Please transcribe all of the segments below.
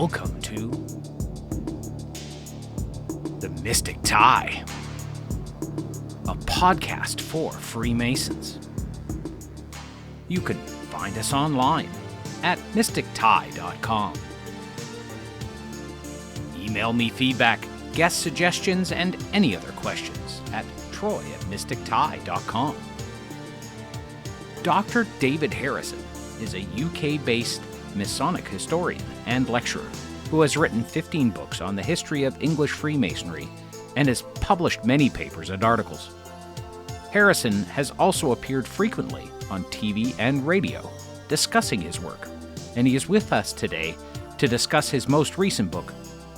Welcome to the Mystic Tye, a podcast for Freemasons. You can find us online at mystictye.com. Email me feedback, guest suggestions, and any other questions at troy@mystictye.com. Dr. David Harrison is a UK-based Masonic historian and lecturer who has written 15 books on the history of English Freemasonry and has published many papers and articles. Harrison has also appeared frequently on TV and radio discussing his work, and he is with us today to discuss his most recent book,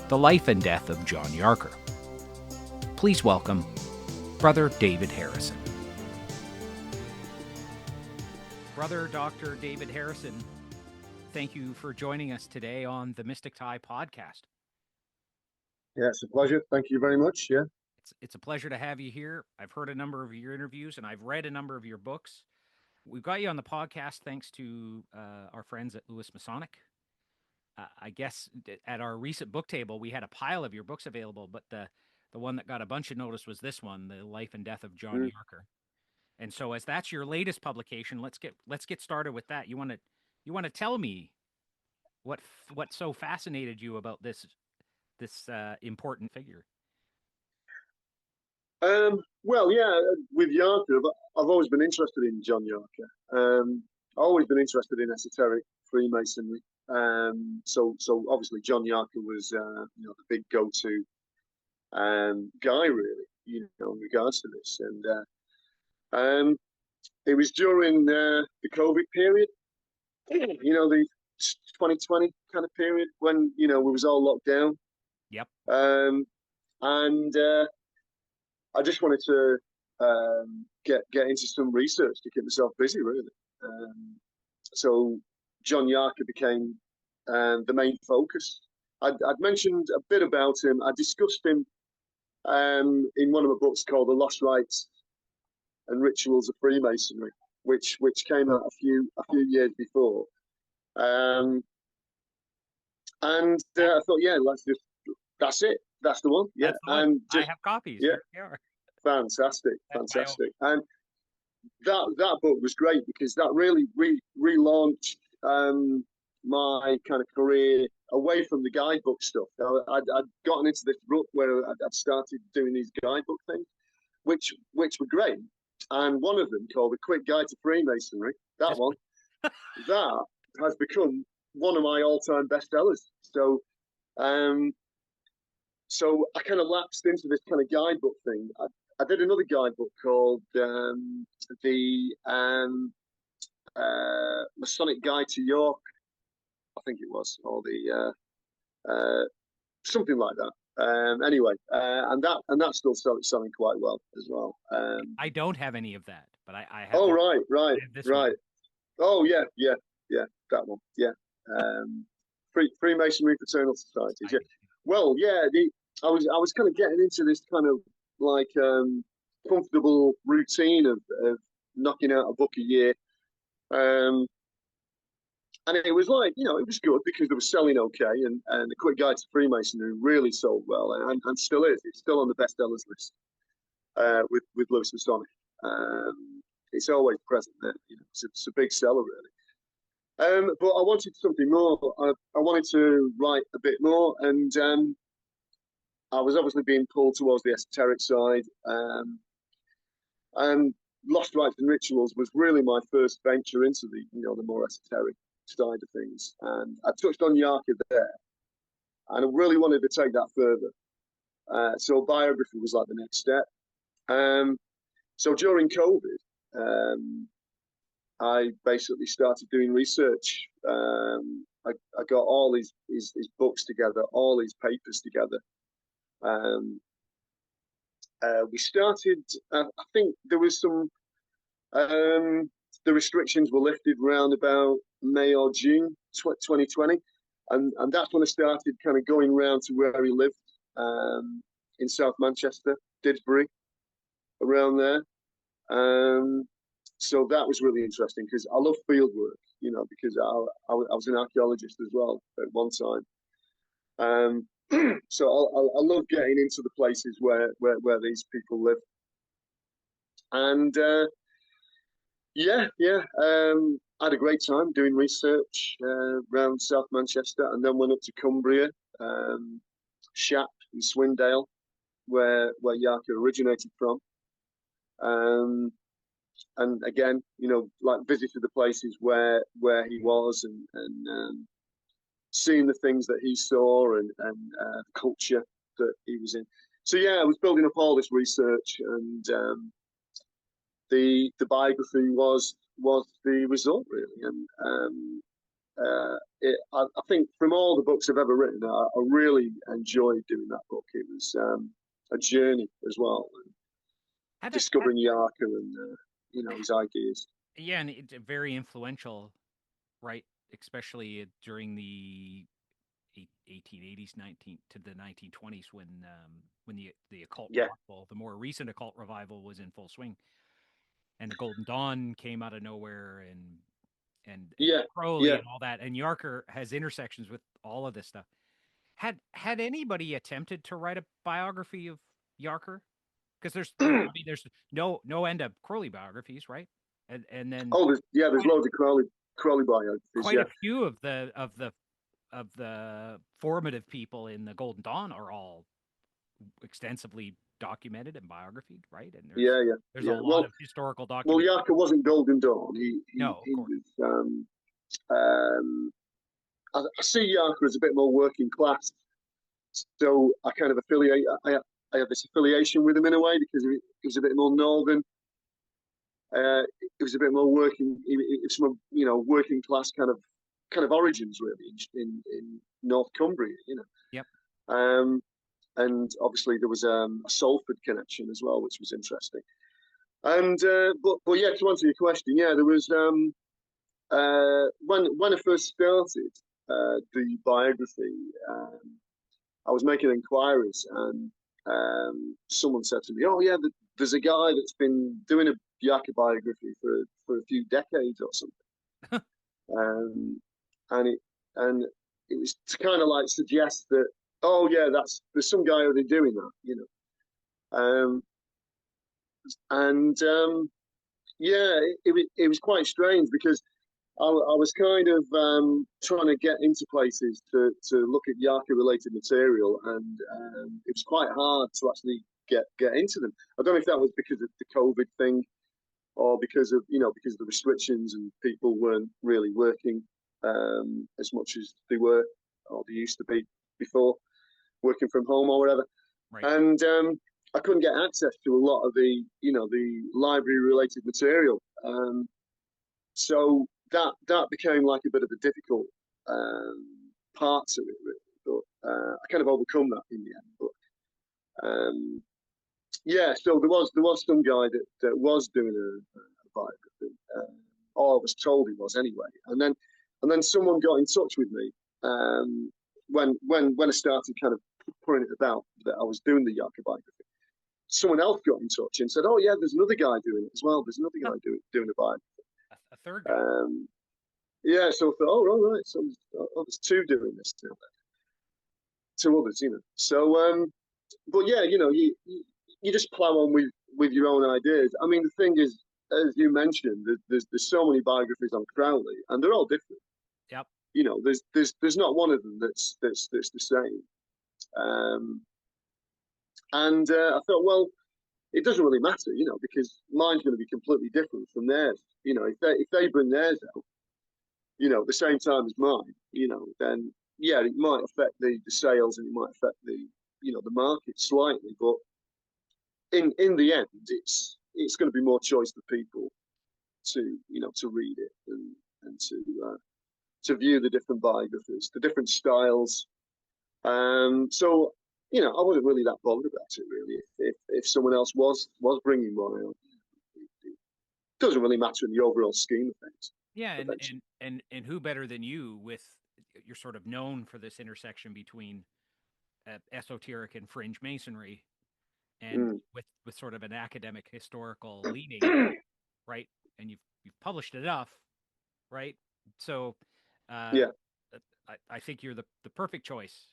The Life and Death of John Yarker. Please welcome Brother David Harrison. Brother Dr. David Harrison, thank you for joining us today on the Mystic Tye podcast. Yeah, it's a pleasure. Thank you very much. Yeah. It's a pleasure to have you here. I've heard a number of your interviews and I've read a number of your books. We've got you on the podcast thanks to our friends at Lewis Masonic. I guess at our recent book table, we had a pile of your books available, but the one that got a bunch of notice was this one, The Life and Death of John Yarker. And so as that's your latest publication, let's get started with that. You want to tell me what so fascinated you about this important figure? Well, yeah, with Yarker, I've always been interested in John Yarker. Always been interested in esoteric Freemasonry. So obviously John Yarker was, the big go-to guy, really, in regards to this. And it was during the COVID period, the 2020 kind of period when, we was all locked down. Yep. And I just wanted to get into some research to keep myself busy, really. So John Yarker became the main focus. I'd mentioned a bit about him. I discussed him in one of my books called The Lost Rites and Rituals of Freemasonry, which came out a few years before. And I thought, yeah, that's it. That's the one. Yeah. And I have copies. Yeah. Fantastic. And that book was great because that really relaunched my kind of career away from the guidebook stuff. I'd gotten into this rut where I'd started doing these guidebook things, which were great. And one of them, called A Quick Guide to Freemasonry, that has become one of my all-time bestsellers. So I kind of lapsed into this kind of guidebook thing. I did another guidebook called the Masonic Guide to York, I think it was, or the something like that. Anyway, and that's still selling quite well as well. I don't have any of that, but I have. Oh, right. One. Oh, yeah, that one. Yeah. Freemasonry Fraternal Societies. Yeah. Well, yeah. I was kind of getting into this kind of like comfortable routine of knocking out a book a year. And it was like, it was good because they were selling okay, and The Quick Guide to Freemasonry really sold well, and still is. It's still on the bestsellers list with Lewis Masonic. It's always present there. It's a big seller, really. But I wanted something more. I wanted to write a bit more, and I was obviously being pulled towards the esoteric side. And Lost Rites and Rituals was really my first venture into the more esoteric side of things, and I touched on Yarker there, and I really wanted to take that further. So biography was like the next step. So during COVID, I basically started doing research. I got all his books together, all his papers together. We started. I think there was some. The restrictions were lifted around about May or June 2020, and that's when I started kind of going around to where he lived, in South Manchester, Didsbury, around there. So that was really interesting because I love field work, because I was an archaeologist as well at one time. Um, so I love getting into the places where these people live, and I had a great time doing research around South Manchester, and then went up to Cumbria, um, Shap in Swindale, where Yarker originated from. Um, and again, like visited the places where he was, and seeing the things that he saw, and the culture that he was in. So yeah, I was building up all this research, and the biography was the result really. And I think from all the books I've ever written, I really enjoyed doing that book. It was a journey as well, Had it, had, discovering Yarker and his ideas. yeah, and it's very influential, right? Especially during the 1880s, 19 to the 1920s, when the occult Yeah, revival, the more recent occult revival, was in full swing, and the Golden Dawn came out of nowhere, and yeah, Crowley yeah. and all that, and Yarker has intersections with all of this stuff. Had anybody attempted to write a biography of Yarker? Because I mean, there's no end of Crowley biographies, right? And then Oh, there's quite loads of Crowley biographies. quite Yeah, a few of the formative people in the Golden Dawn are all extensively documented and biographied, right? And there's yeah, yeah, there's a yeah. lot Well, of historical well, document. Yarker wasn't Golden Dawn. He he No, of he course. was. I see Yarker as a bit more working class, so I kind of affiliate. I have this affiliation with him in a way because he was a bit more northern. It was a bit more working. It was some working class kind of origins really in North Cumbria. Yep. Um, and obviously there was a Salford connection as well, which was interesting. And but yeah, to answer your question, yeah, there was when I first started the biography, I was making inquiries, and someone said to me, "Oh yeah, there's a guy that's been doing a Yarker biography for a few decades or something," um, and it was to kind of like suggest that, oh yeah, there's some guy already doing that. And yeah, it was quite strange because I was kind of trying to get into places to look at Yarker related material, and it was quite hard to actually get into them. I don't know if that was because of the COVID thing, or because of the restrictions and people weren't really working as much as they were or they used to be before, working from home or whatever. Right. And I couldn't get access to a lot of the library related material. So that became like a bit of a difficult part to it, really. But I kind of overcome that in the end. But yeah, so there was some guy that was doing a biography, or I was told he was anyway. And then someone got in touch with me when I started kind of putting it about that I was doing the Yarker biography. Someone else got in touch and said, "Oh yeah, there's another guy doing it as well. There's another guy doing a biography." A third guy. Yeah, so I thought, oh, all right, so there's two doing this now, two others. So, but yeah, you just plow on with your own ideas. I mean, the thing is, as you mentioned, there's so many biographies on Crowley, and they're all different. Yep. There's not one of them that's the same. Um, and I thought, well, it doesn't really matter, because mine's going to be completely different from theirs. If they bring theirs out, at the same time as mine, then yeah, it might affect the sales, and it might affect the market slightly, but in the end, it's going to be more choice for people to read it, and to view the different biographies, the different styles. So I wasn't really that bothered about it really. If someone else was bringing one out, it doesn't really matter in the overall scheme of things. Yeah, and Eventually. who better than you, with you're sort of known for this intersection between esoteric and fringe masonry, and Mm. with sort of an academic historical leaning, right? And you've published enough, right? So, uh, Yeah. I think you're the perfect choice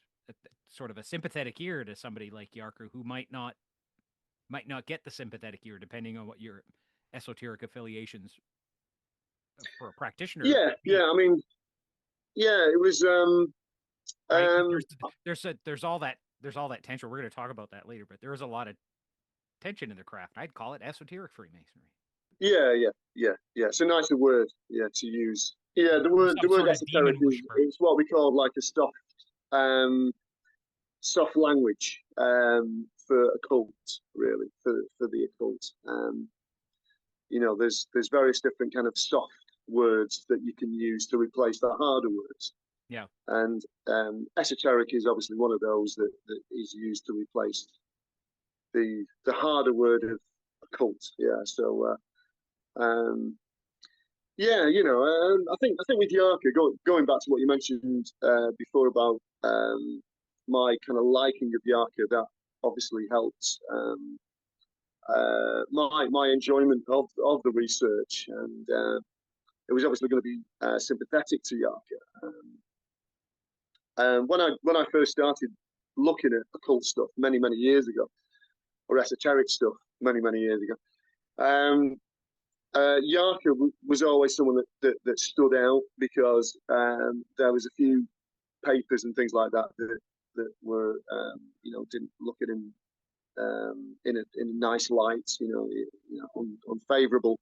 sort of a sympathetic ear to somebody like Yarker who might not get the sympathetic ear depending on what your esoteric affiliations for a practitioner Yeah, would be. yeah. I mean, yeah, it was. Right? Um, There's all that tension. We're going to talk about that later, but there is a lot of tension in the craft. I'd call it esoteric Freemasonry. yeah, yeah, yeah, yeah. It's a nicer word, yeah, to use. Yeah, the Some word sort of esoteric demon is whisperer. it's what we call like a um, soft language for occult, really, for the occult. There's various different kind of soft words that you can use to replace the harder words. Yeah. And esoteric is obviously one of those that is used to replace the harder word of occult. Yeah. So yeah, I think with Yarker, going back to what you mentioned before about my kind of liking of Yarker, that obviously helped my enjoyment of the research, and it was obviously going to be sympathetic to Yarker. When I first started looking at occult stuff many years ago, or esoteric stuff many years ago, Yarker was always someone that stood out because there was a few papers and things like that were didn't look at him in a nice light, unfavourable.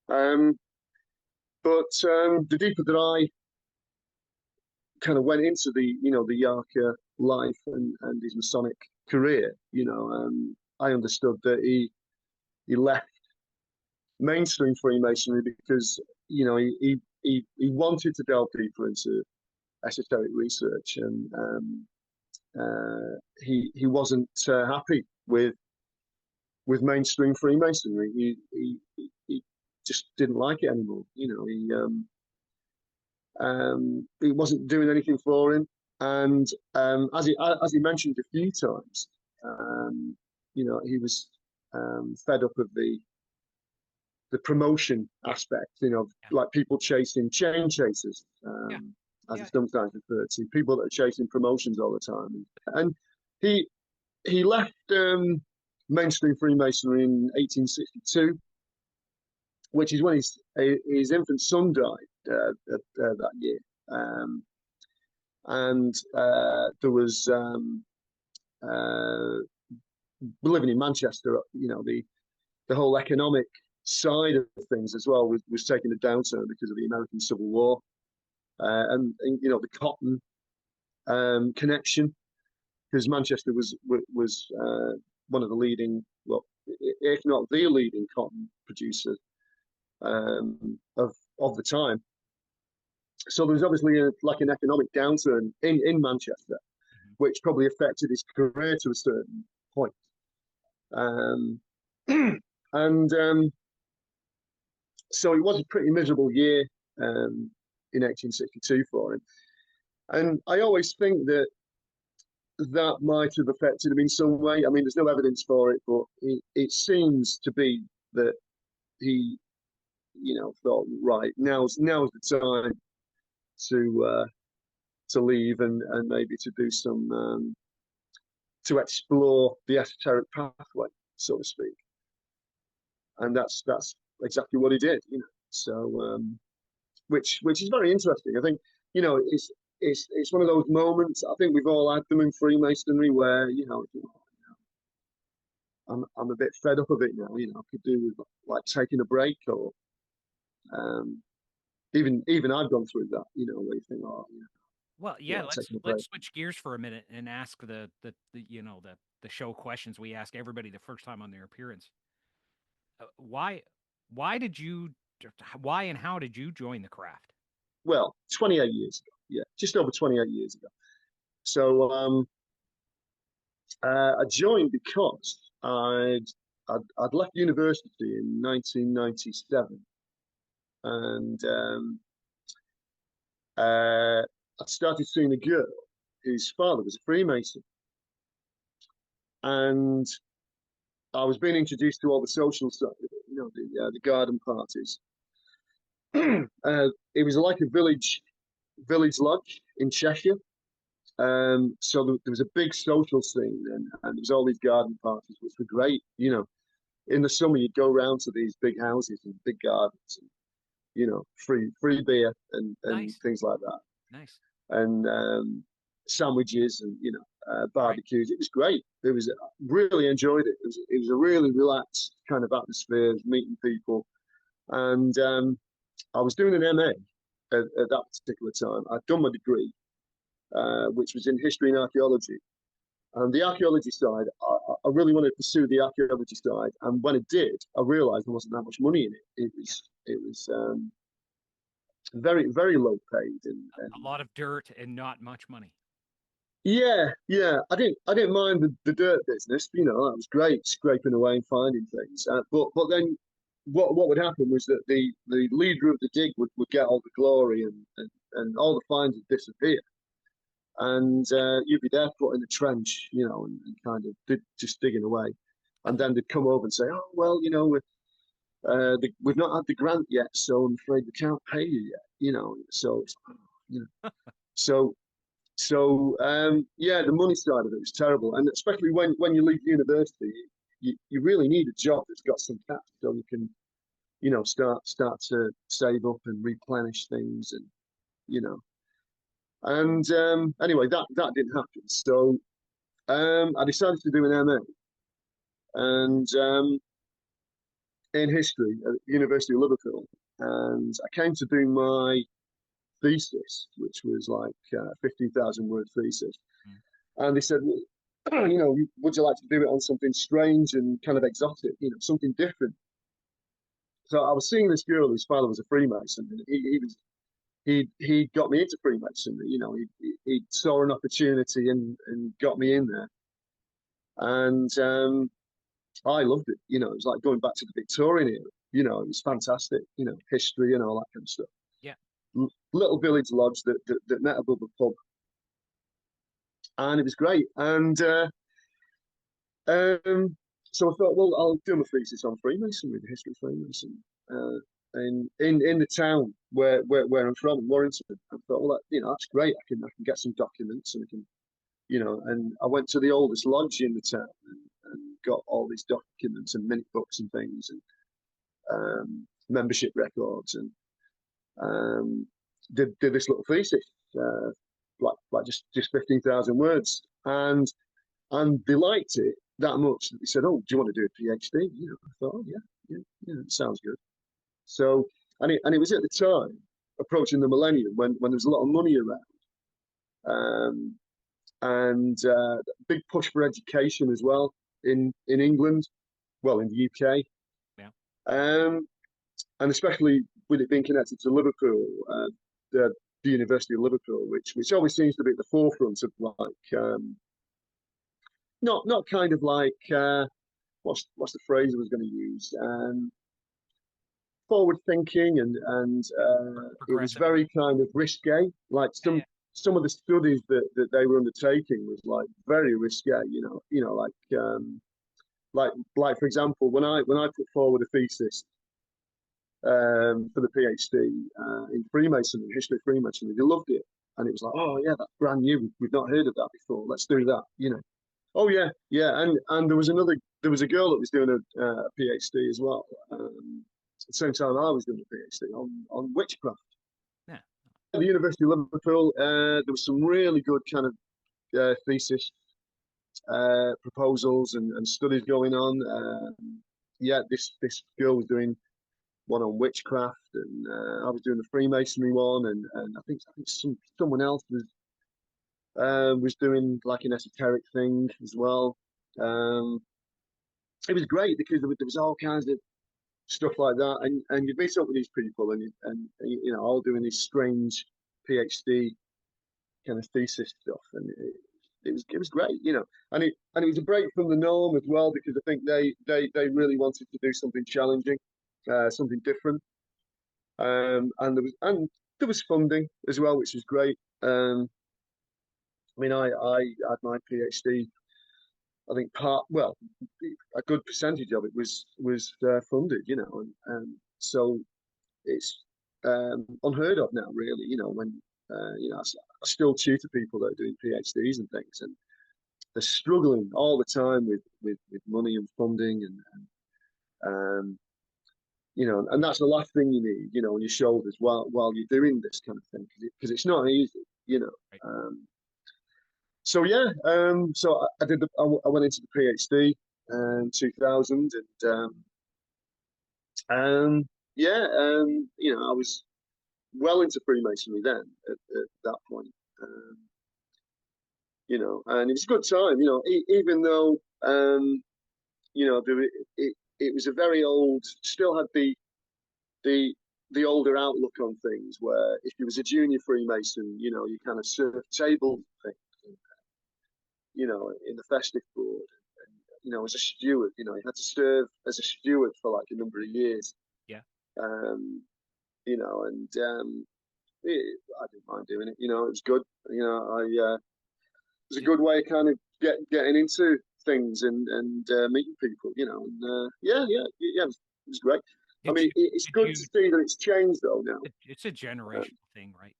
But the deeper that I kind of went into the Yarker life and his Masonic career, I understood that he left mainstream Freemasonry because he wanted to delve deeper into esoteric research, and he wasn't happy with mainstream Freemasonry. He just didn't like it anymore. It wasn't doing anything for him, and as he mentioned a few times, he was fed up of the promotion aspect, Yeah. like people chasing chain chasers, Yeah. as Yeah. it's sometimes referred to, people that are chasing promotions all the time. And he left mainstream Freemasonry in 1862, which is when his infant son died that year. And there was living in Manchester, the whole economic side of things as well was taking a downturn because of the American Civil War, and the cotton connection, because Manchester was one of the leading, well, if not the leading cotton producer of the time. So there was obviously like an economic downturn in Manchester, Mhm. which probably affected his career to a certain point. Um, and So it was a pretty miserable year in 1862 for him. And I always think that might have affected him in some way. I mean, there's no evidence for it, but it seems to be that he, thought, right, now's the time to leave and maybe to do some to explore the esoteric pathway, so to speak. And that's exactly what he did. So which is very interesting. I think it's one of those moments. I think we've all had them in Freemasonry where I'm a bit fed up of it now. I could do with like taking a break, or um, even I've gone through that. Where you think, oh, Well, I yeah, like let's taking a break. let's switch gears for a minute and ask the show questions we ask everybody the first time on their appearance. Why did you why and how did you join the craft? Well, 28 years ago, yeah, just over 28 years ago. So I joined because I'd left university in 1997, and I'd started seeing a girl whose father was a Freemason, and I was being introduced to all the social stuff, the garden parties. It was like a village lodge in Cheshire, So there was a big social scene, and there was all these garden parties, which were great. In the summer you'd go around to these big houses and big gardens, and free beer and Nice. things like that, Nice. and sandwiches and Right. barbecues. It was great. It was really enjoyed it. It was a really relaxed kind of atmosphere, meeting people, and I was doing an MA at that particular time. I'd done my degree, which was in history and archaeology. And the archaeology side, I really wanted to pursue the archaeology side. And when I did, I realised there wasn't that much money in it. It was very very low paid, and A lot of dirt and not much money. yeah. I didn't mind the dirt business. That was great, scraping away and finding things. But then what would happen was that the leader of the dig would get all the glory, and all the finds would disappear. And you'd be there put in the trench, and kind of just digging away. And then they'd come over and say, "Oh, well, we've not had the grant yet, so I'm afraid we can't pay you yet." So you know, so yeah, the money side of it was terrible, and especially when you leave university, you really need a job that's got some cash, so you can start to save up and replenish things, and you know. And anyway, that didn't happen. So I decided to do an MA, and in history at the University of Liverpool, and I came to do my thesis, which was like 15,000 word thesis. Mm. And they said, well, would you like to do it on something strange and kind of exotic, something different? So I was seeing this girl whose father was a Freemason, and he got me into Freemasonry. He saw an opportunity and got me in there, and I loved it. It was like going back to the Victorian era. It was fantastic. History and all that kind of stuff. Yeah. Little village lodge that met above a pub, and it was great. And so I thought, well, I'll do my thesis on Freemasonry, the history of Freemasonry, in the town where I'm from, Warrington. I thought, well, that's great. I can get some documents, and I can, and I went to the oldest lodge in the town, and got all these documents and minute books and things, and membership records, and did this little thesis, like just 15,000 words, and they liked it that much that they said, "Oh, do you want to do a PhD?" I thought, "Oh yeah, it sounds good." So, and it was at the time approaching the millennium when there was a lot of money around, and big push for education as well in England, well in the UK, Yeah. and especially with it being connected to Liverpool, the University of Liverpool, which always seems to be at the forefront of like not kind of like what's the phrase I was going to use, forward thinking, and it was Progressive. very kind of risque. Like Yeah. Yeah. some of the studies that they were undertaking was like very risque. Like for example, when I put forward a thesis for the PhD in Freemasonry, history of Freemasonry, they loved it, and it was like, oh yeah, that's brand new. We've not heard of that before. Let's do that. Oh yeah, and there was a girl that was doing a PhD as well. At the same time, I was doing a PhD on witchcraft. Yeah. At the University of Liverpool, there was some really good kind of thesis proposals and studies going on. Yeah, this girl was doing one on witchcraft, and I was doing the Freemasonry one, and I think someone else was doing like an esoteric thing as well. Um, it was great because there was all kinds of stuff like that, and you'd meet up with these people, and all doing this strange PhD kind of thesis stuff, and it was great, and it was a break from the norm as well, because I think they really wanted to do something challenging, something different, and there was funding as well, which was great. I mean, I had my PhD. I think a good percentage of it was funded, and so it's unheard of now, really. When still tutor people that are doing PhDs and things, and they're struggling all the time with money and funding, um, and that's the last thing you need, on your shoulders while you're doing this kind of thing, because it's not easy. Right. So yeah, so I did I went into the PhD in 2000, and yeah, I was well into Freemasonry then at that point. And it was a good time, even though, it was a very old, still had the the older outlook on things, where if you was a junior Freemason, you kind of served table things, in the festive board, as a steward, you had to serve as a steward for like a number of years, Yeah. um, and I didn't mind doing it. It was good. It was a Did, good way of kind of getting into things and meeting people. Yeah, it was great. I did mean, you it's did good to you see that it's changed though now. it's a generational thing, right?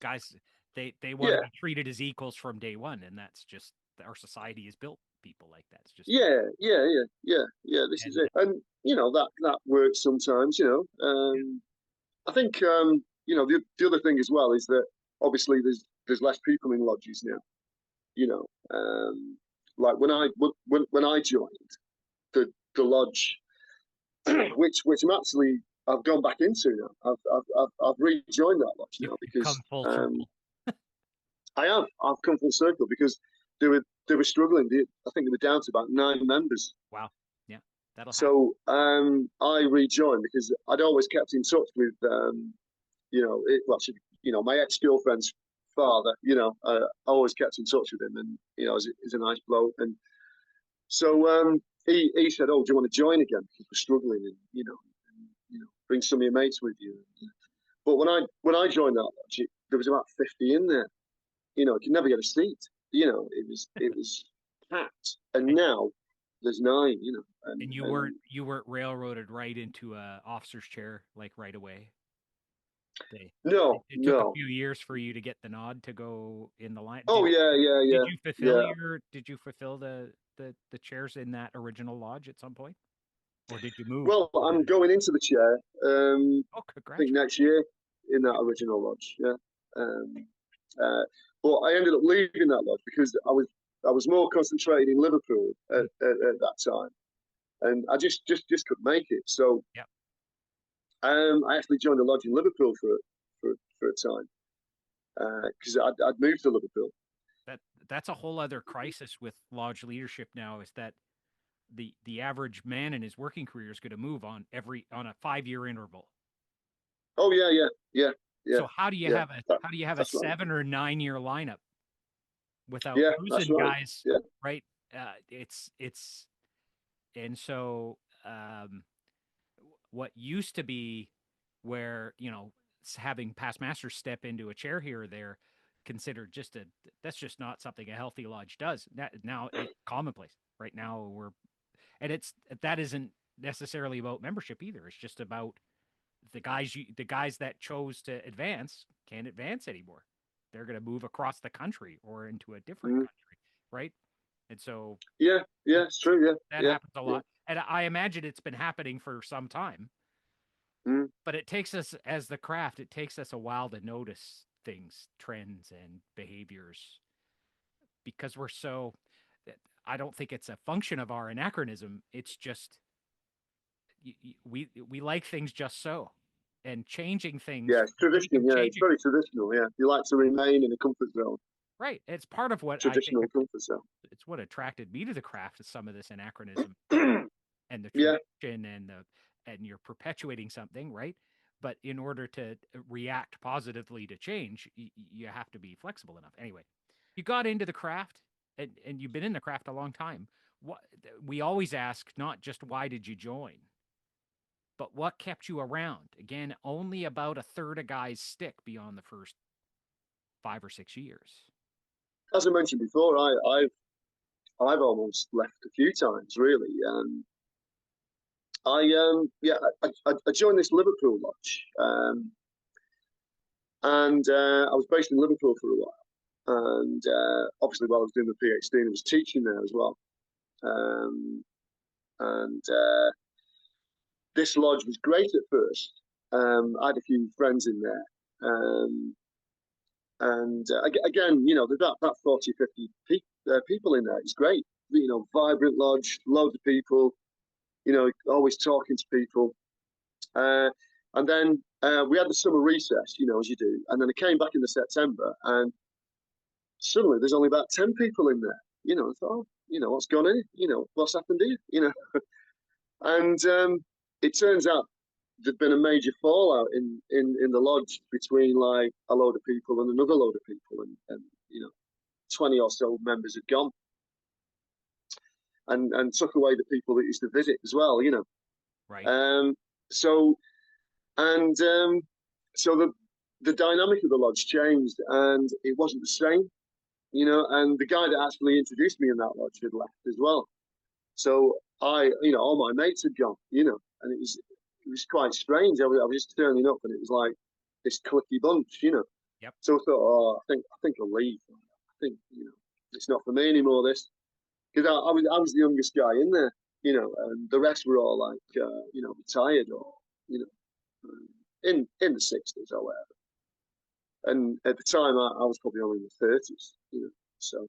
Guys, they want to Yeah, be treated as equals from day one, and that's just our society is built people like that. It's just yeah. This is and it, and that works sometimes. I think the other thing as well is that obviously there's less people in lodges now. You know, like when I joined the lodge, which I've gone back into now. I've rejoined that lodge now you've come because full circle. I've come full circle because they were struggling. I think they were down to about 9 members. Wow. Yeah, that'll happen. So I rejoined because I'd always kept in touch with my ex girlfriend's father. I always kept in touch with him, and he's a nice bloke. And so he said, "Oh, do you want to join again? Because we're struggling, and bring some of your mates with you." But when I joined that lodge, there was about 50 in there. You could never get a seat. It was packed, and And, now there's 9. and you weren't railroaded right into a officer's chair like right away. They no, it took a no. few years for you to get the nod to go in the line. Oh yeah, yeah, Did yeah, you fulfill yeah. your did you fulfill the chairs in that original lodge at some point? Or did you move? Well, I'm going into the chair. Oh, I think congratulations. next year in that original lodge. Yeah. Um, uh, but I ended up leaving that lodge because I was more concentrated in Liverpool at that time, and I just couldn't make it. So Yeah. I actually joined a lodge in Liverpool for a time because I'd moved to Liverpool. That that's a whole other crisis with lodge leadership now is that the average man in his working career is going to move on a 5 year interval. Oh yeah, yeah, yeah, yeah, So how do you yeah. have a That, how do you have a that's right. 7 or 9 year lineup without Yeah, that's losing right. guys, Yeah. right? It's and so um, what used to be where having past masters step into a chair here or there considered just a that's just not something a healthy lodge does. Now it's commonplace. Right now and that isn't necessarily about membership either. It's just about the guys that chose to advance can't advance anymore. They're going to move across the country or into a different Mm. country, right? And so Yeah, yeah, it's true. Yeah, that yeah, happens a yeah. lot. And I imagine it's been happening for some time, Mm. but it takes us as the craft, it takes us a while to notice things, trends and behaviors because we're so I don't think it's a function of our anachronism. It's just we like things just so, and changing things Yeah, it's for the sake traditional. of Yeah, it's changing. very traditional. Yeah, you like to remain in a comfort zone, Right. It's part of what I think traditional comfort zone. it's what attracted me to the craft is some of this anachronism and the Yeah, tradition and you're perpetuating something, right? But in order to react positively to change, you have to be flexible enough. Anyway, you got into the craft and you've been in the craft a long time. What we always ask, not just why did you join, but what kept you around? Again, only about a third of guys stick beyond the first 5 or 6 years. as I mentioned before, I've almost left a few times really. I joined this Liverpool lodge. And I was based in Liverpool for a while. And obviously, while I was doing the PhD, I was teaching there as well. Um, and this lodge was great at first. I had a few friends in there. And again, there's that 40, 50 people in there. It's great. Vibrant lodge, loads of people, always talking to people. And then we had the summer recess, as you do. And then I came back in the September, and suddenly there's only about 10 people in there. I thought, what's gone in? What's happened here? And it turns out there'd been a major fallout in the lodge between like a load of people and another load of people, and 20 or so members had gone, and took away the people that used to visit as well. Right. So and so the dynamic of the lodge changed, and it wasn't the same. And the guy that actually introduced me in that lodge had left as well. So all my mates had gone, and it was quite strange. I was just turning up, and it was like this clicky bunch. Yep. So I thought, oh, I think I'll leave. I think it's not for me anymore. This, because I was the youngest guy in there, and the rest were all like retired or in the 60s or whatever. And at the time, I was probably only in the 30s, So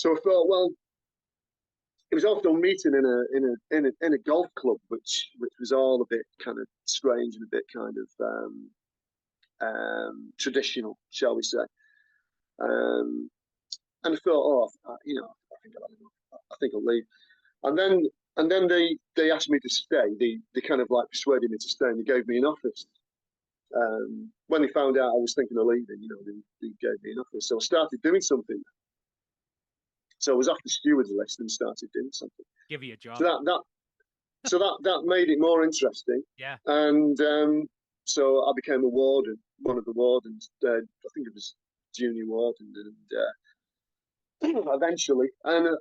I thought, well, it was also meeting in a golf club, which was all a bit kind of strange and a bit kind of traditional, shall we say? And I thought, oh, I think I'll leave. And then they asked me to stay. They kind of like persuaded me to stay, and they gave me an office. When they found out I was thinking of leaving, they gave me an office. So I started doing something. So I was off the stewards list and started doing something. Give you a job. So that made it more interesting. Yeah. And so I became a warden, one of the wardens. I think it was junior warden, and eventually, and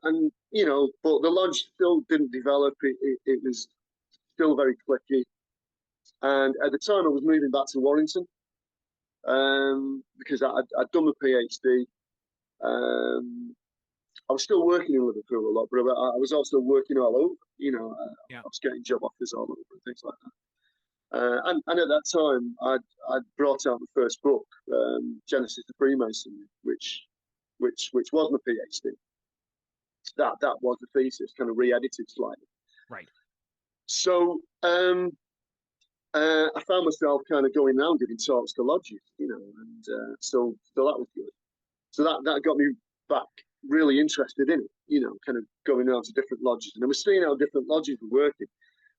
but the lodge still didn't develop. It was still very cliquey. And at the time, I was moving back to Warrington because I'd done the PhD. I was still working in Liverpool a lot, but I was also working all over. Yeah. I was getting job offers all over and things like that. And at that time, I'd brought out the first book, Genesis of Freemasonry, which was my PhD. That was the thesis, kind of re-edited slightly. Right. So I found myself kind of going around giving talks to lodges, and so that was good. So that got me back really interested in it, kind of going around to different lodges, and I was seeing how different lodges were working.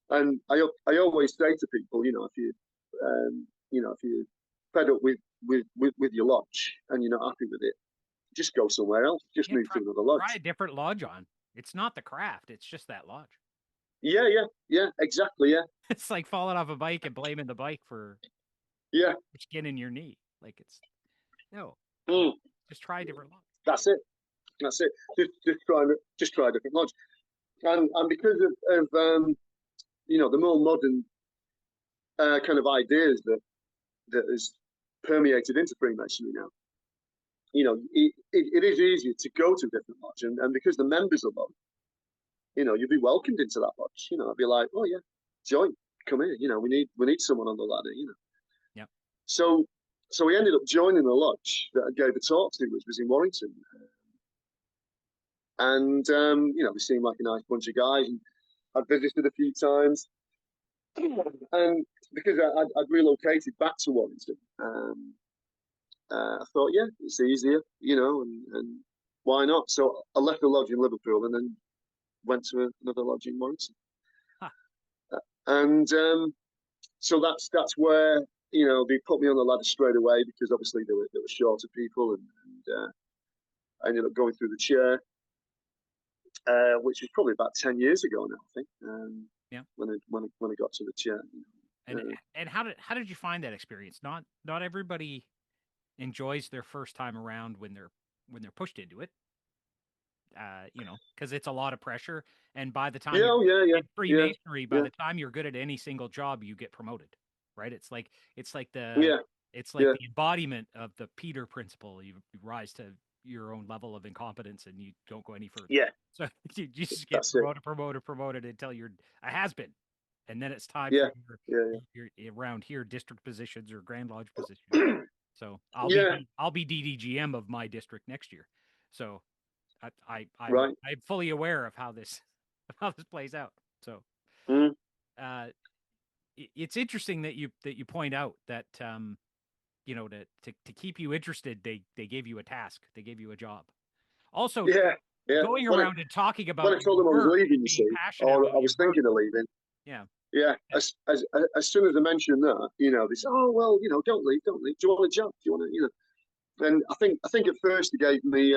And I always say to people, if you're fed up with your lodge and you're not happy with it, just go somewhere else. Just move to another lodge. Try a different lodge on. It's not the craft; it's just that lodge. Yeah, exactly. Yeah, it's like falling off a bike and blaming the bike for skin in your knee. Like it's no, just try a different lodge. That's it. Just try a different lodge, and because of the more modern kind of ideas that has permeated into Freemasonry now. It is easier to go to a different lodge, and because the members are low, you'd be welcomed into that lodge. I'd be like, oh yeah, join, come here. We need someone on the ladder. Yeah. So we ended up joining the lodge that I gave a talk to, which was in Warrington, and they seemed like a nice bunch of guys, and I'd visited a few times, and because I'd relocated back to Warrington, I thought, yeah, it's easier, and why not? So I left the lodge in Liverpool and then went to another lodge in Warrington. Huh. And so that's where, they put me on the ladder straight away because obviously there were shorter people, and I ended up going through the chair, which was probably about 10 years ago now, I think. When I got to the chair. And how did you find that experience? Not everybody enjoys their first time around when they're pushed into it. Because it's a lot of pressure, and by the time in Freemasonry, by the time you're good at any single job, you get promoted, right? It's like the It's like yeah, the embodiment of the Peter principle. You rise to your own level of incompetence and you don't go any further. yeah. So you just get That's it. promoted until you're a has been. And then it's time for Yeah, yeah, your around here district positions or Grand Lodge positions. yeah. So Yeah, I'll be DDGM of my district next year. So right. I'm fully aware of how this of how this plays out. So Mm, uh, it's interesting that you point out that you know to keep you interested they gave you a task, they gave you a job. Also, yeah, yeah. going around and talking When about I your told them I was work and leaving, you being see, passionate or about I your was work, thinking of leaving. yeah, Yeah, yeah, as soon as I mentioned that, they said, "Oh well, don't leave, don't leave. Do you want a job? Do you want to, Then I think at first they gave me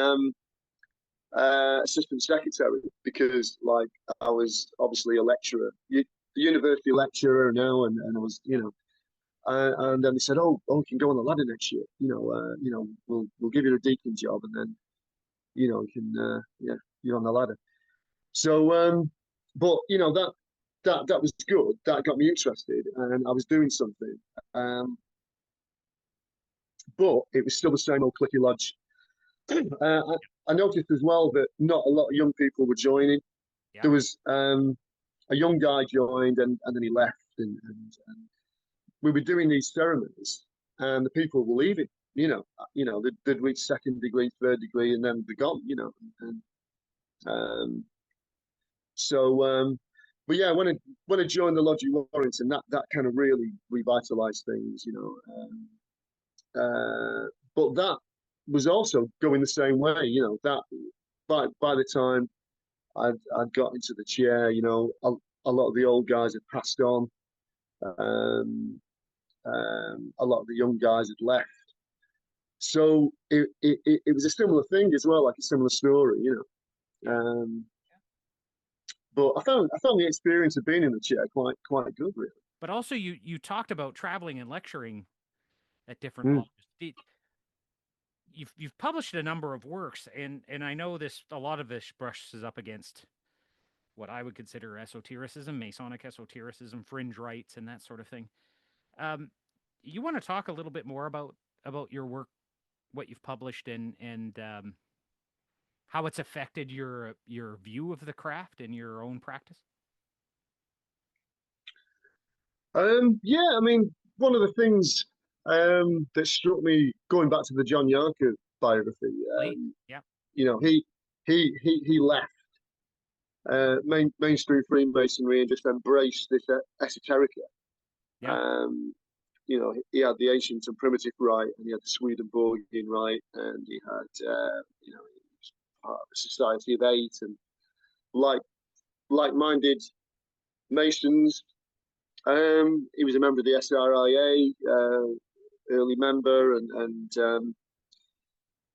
assistant secretary because like I was obviously a lecturer, university lecturer now, and I was, and then they said, oh, you can go on the ladder next year. We'll give you a deacon job, and then you can, yeah, you're on the ladder. So, but that was good. That got me interested, and I was doing something. Um, but it was still the same old clicky lodge. I noticed as well that not a lot of young people were joining. yeah. There was a young guy joined, and then he left, and we were doing these ceremonies, and the people were leaving. They'd reach second degree, third degree, and then they're gone. And um, so, but yeah, when I joined the Lodge of Warrington, that kind of really revitalized things. But that was also going the same way. That by the time I'd got into the chair, a lot of the old guys had passed on. Um, a lot of the young guys had left. So it was a similar thing as well, like a similar story. Yeah. Um, but I found the experience of being in the chair quite good, really. But also you talked about traveling and lecturing at different Mm. lodges. You've published a number of works, and I know this a lot of this brushes up against what I would consider esotericism, Masonic esotericism, fringe rites, and that sort of thing. Um, you want to talk a little bit more about your work, what you've published, and how it's affected your view of the craft and your own practice? Yeah, I mean, one of the things that struck me going back to the John Yarker biography, Please, yeah, he left mainstream Freemasonry and just embraced this esoterica. yeah, Um, he had the ancient and primitive rite, and he had the Swedenborgian rite, and he had, he was part of a society of eight, and like like-minded Masons. He was a member of the SRIA, early member, and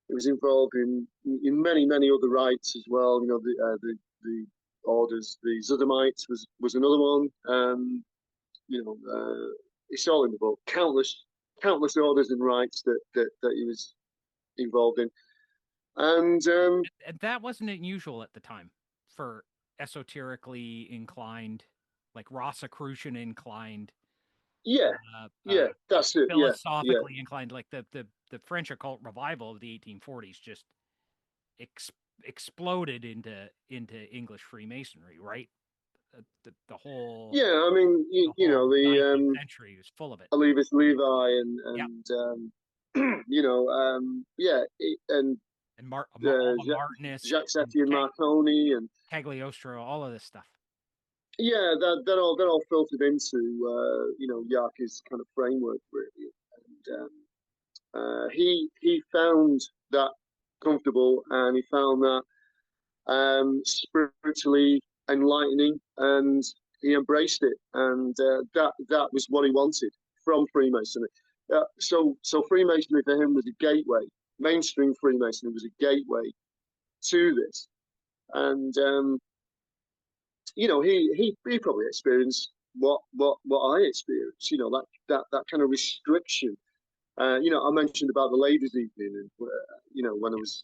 he was involved in many other rites as well. The orders, the Zuddamites was another one. It's all in the book. Countless orders and rites that he was involved in, and and that wasn't unusual at the time for esoterically inclined, like Rosicrucian inclined, yeah, uh, uh, yeah, that's it. Yeah, yeah, philosophically inclined, like the French occult revival of the 1840s just ex- exploded into English Freemasonry, right? The whole yeah. I mean, the whole 19th century was full of it. Alivus Levi and Yep, yeah, and and all the Jacques Martinists and Setti and Marconi, and Cagliostro, all of this stuff. yeah, that all filtered into Yarker's kind of framework really, and he found that comfortable, and he found that spiritually enlightening, and he embraced it, and that was what he wanted from Freemasonry. So Freemasonry for him was a gateway. Mainstream Freemasonry was a gateway to this, and he probably experienced what I experienced. That kind of restriction. I mentioned about the ladies' evening, and when I was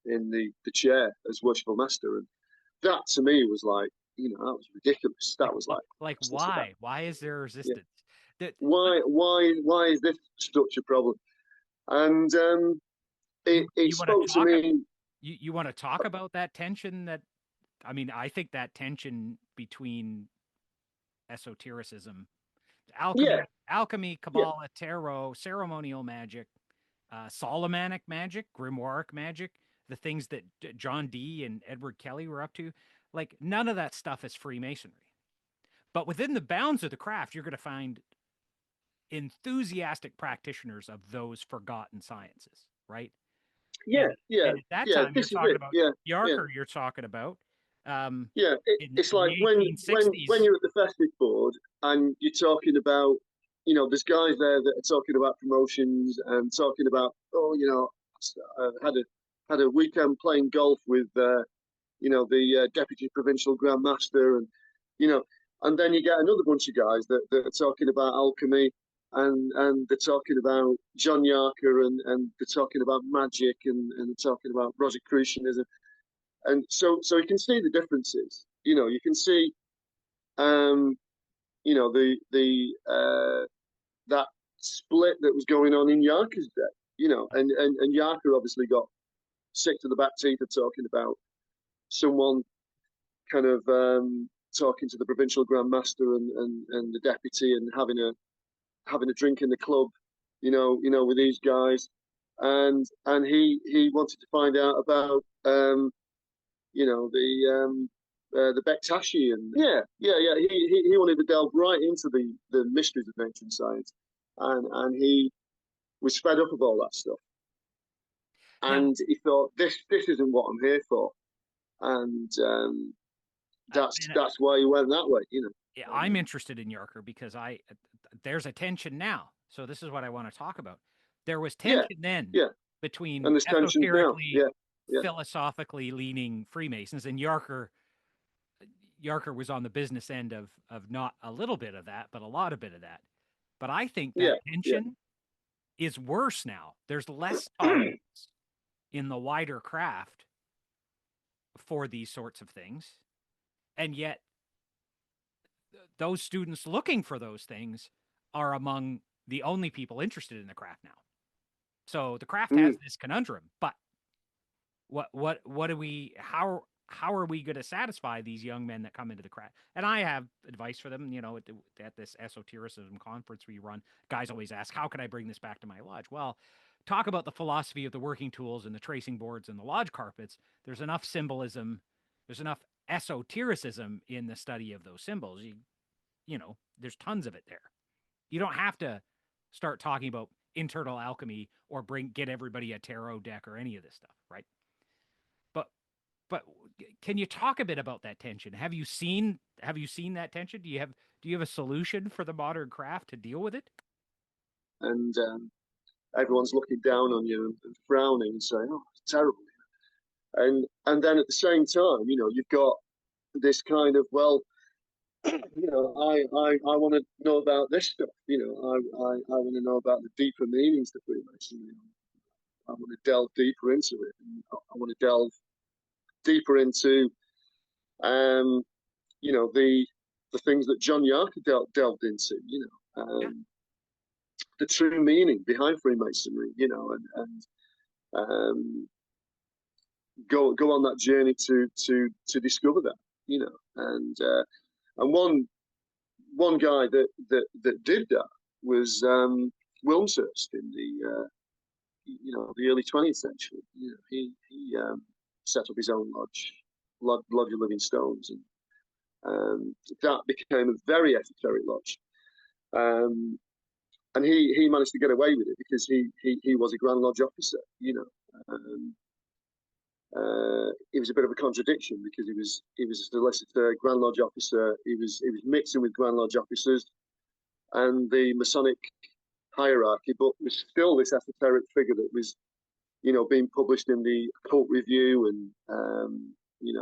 in the chair as worshipful master, and that to me was like, that was ridiculous. That was like, Like this about? why? Why is there Yeah, resistance? That Why is this such a problem? And it you want to spoke to talk me. you want to talk about that tension that I mean, I think that tension between esotericism, Yeah, alchemy, yeah, Kabbalah, tarot, ceremonial magic, Solomonic magic, grimoire magic, the things that John Dee and Edward Kelly were up to, like none of that stuff is Freemasonry. But within the bounds of the craft, you're going to find enthusiastic practitioners of those forgotten sciences, right? yeah, And yeah, and at that yeah. time, you're This is talking it. about Yeah, yeah. Yarker. You're talking about um, Yeah, it's in like the when 1860s. you're at the festive board and you're talking about, there's guys there that are talking about promotions and talking about, oh, I had a weekend playing golf with, the deputy provincial grand master, and you know, and then you get another bunch of guys that are talking about alchemy, and they're talking about John Yarker, and they're talking about magic, and they're talking about Rosicrucianism, and so you can see the differences. You can see um, the that split that was going on in Yarker's day. And Yarker obviously got sick to the back teeth of talking about someone kind of talking to the provincial grand master and the deputy and having a drink in the club, with these guys, and he wanted to find out about the Bektashi, and yeah. He wanted to delve right into the mysteries of ancient science, and he was fed up of all that stuff, Now, and he thought this isn't what I'm here for, and that's and that's why he went that way, I'm interested in Yarker because there's a tension now. So this is what I want to talk about. There was Yeah, tension then yeah, between and there's tensions now. esoterically, Yeah, yeah, philosophically leaning Freemasons, and Yarker was on the business end of not a little bit of that, but a lot of bit of that. But I think that yeah, yeah. tension is worse now. There's less tolerance in the wider craft for these sorts of things. And yet those students looking for those things are among the only people interested in the craft now. So the craft has Mm. this conundrum, but what do we how are we going to satisfy these young men that come into the craft? And I have advice for them. At this esotericism conference we run, guys always ask, how can I bring this back to my lodge? Well, talk about the philosophy of the working tools and the tracing boards and the lodge carpets. There's enough symbolism, there's enough esotericism in the study of those symbols. There's tons of it there. You don't have to start talking about internal alchemy or get everybody a tarot deck or any of this stuff, right? But but can you talk a bit about that tension? Have you seen that tension? Do you have a solution for the modern craft to deal with it? And everyone's looking down on you and frowning and saying, "Oh, it's terrible." And then at the same time, you've got this kind of, well, I want to know about this stuff. I want to know about the deeper meanings of Freemasonry. I want to delve deeper into it. And I want to delve deeper into, um, the things that John Yarker delved into. Yeah. The true meaning behind Freemasonry. And go on that journey to discover that. And one guy that did that was Wilmshurst in the early 20th century. He set up his own Lodge of Living Stones, and that became a very esoteric lodge. And he managed to get away with it because he was a Grand Lodge officer. It was a bit of a contradiction because he was a solicitor, Grand Lodge officer. He was mixing with Grand Lodge officers and the Masonic hierarchy, but was still this esoteric figure that was, being published in the Occult Review, and